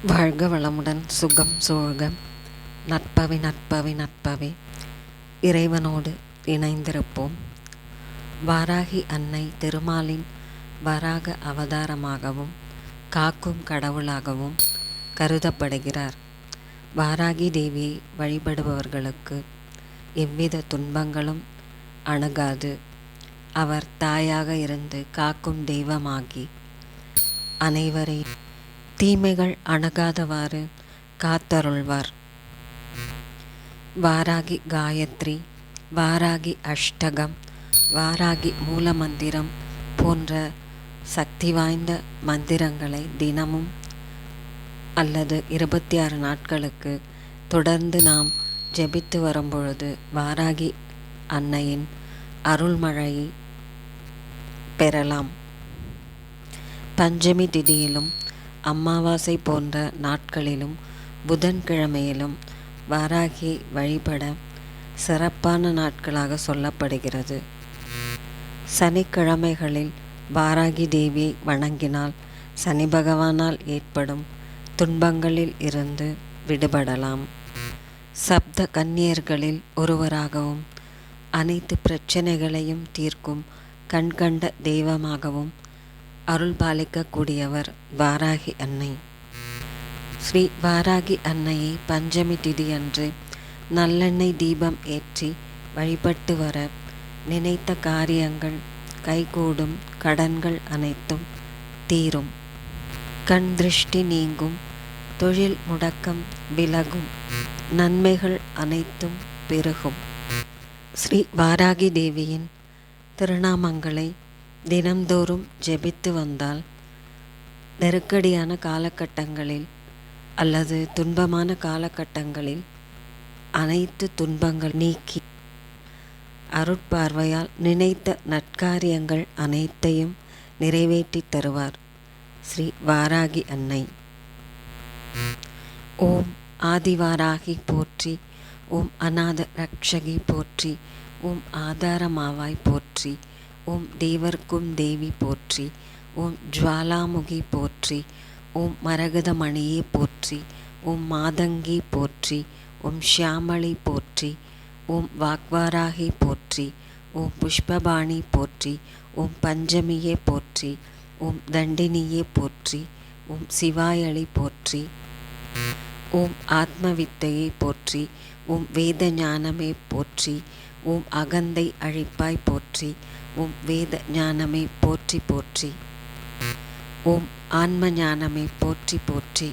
வாழ்க வளமுடன், சுகம் சூழ்க, நற்பவி நற்பவி நற்பவி. இறைவனோடு இணைந்திருப்போம். வாராகி அன்னை திருமாலின் வராக அவதாரமாகவும் காக்கும் கடவுளாகவும் கருதப்படுகிறார். வாராகி தேவியை வழிபடுபவர்களுக்கு எவ்வித துன்பங்களும் அணுகாது. அவர் தாயாக இருந்து காக்கும் தெய்வமாகி அனைவரையும் தீமைகள் அணுகாதவாறு காத்தருள்வார். வாராகி காயத்ரி, வாராகி அஷ்டகம், வாராகி மூலமந்திரம் போன்ற சக்தி வாய்ந்த மந்திரங்களை தினமும் அல்லது 26 நாட்களுக்கு தொடர்ந்து நாம் ஜெபித்து வரும்பொழுது வாராகி அன்னையின் அருள்மழையை பெறலாம். பஞ்சமி திதியிலும் அமாவாசை போன்ற நாட்களிலும் புதன்கிழமையிலும் வாராகியை வழிபட சிறப்பான நாட்களாக சொல்லப்படுகிறது. சனிக்கிழமைகளில் வாராகி தேவியை வணங்கினால் சனி பகவானால் ஏற்படும் துன்பங்களில் இருந்து விடுபடலாம். சப்த கன்னியர்களில் ஒருவராகவும் அனைத்து பிரச்சனைகளையும் தீர்க்கும் கண்கண்ட தெய்வமாகவும் அருள் பாலிக்கக்கூடியவர் வாராகி அன்னை. ஸ்ரீ வாராகி அன்னையை பஞ்சமி திதி அன்று நல்லெண்ணெய் தீபம் ஏற்றி வழிபட்டு வர நினைத்த காரியங்கள் கைகூடும், கடன்கள் அனைத்தும் தீரும், கண் திருஷ்டி நீங்கும், தொழில் முடக்கம் விலகும், நன்மைகள் அனைத்தும் பெருகும். ஸ்ரீ வாராகி தேவியின் திருநாமங்களை தினம்தோறும் ஜெபித்து வந்தால் நெருக்கடியான காலகட்டங்களில் அல்லது துன்பமான காலகட்டங்களில் அனைத்து துன்பங்கள் நீக்கி அருட்பார்வையால் நினைத்த நற்காரியங்கள் அனைத்தையும் நிறைவேற்றி தருவார் ஸ்ரீ வாராகி அன்னை. ஓம் ஆதிவாராகி போற்றி, ஓம் அநாத ரக்ஷகி போற்றி, ஓம் ஆதாரமாவாய் போற்றி, ஓம் தேவர்க்கும் தேவி போற்றி, ஓம் ஜுவாலாமுகி போற்றி, ஓம் மரகதமணியே போற்றி, ஓம் மாதங்கி போற்றி, ஓம் ஷியாமளி போற்றி, ஓம் வாக்வாராகி போற்றி, ஓம் புஷ்பபாணி போற்றி, ஓம் பஞ்சமியே போற்றி, ஓம் தண்டினியே போற்றி, ஓம் சிவாயளி போற்றி, ஓம் ஆத்மவித்தையை போற்றி, ஓம் வேத ஞானமே போற்றி, ஓம் அகந்தை அழிப்பாய் போற்றி, ஓம் வேத ஞானமே போற்றி போற்றி, ஓம் ஆன்ம ஞானமே போற்றி போற்றி.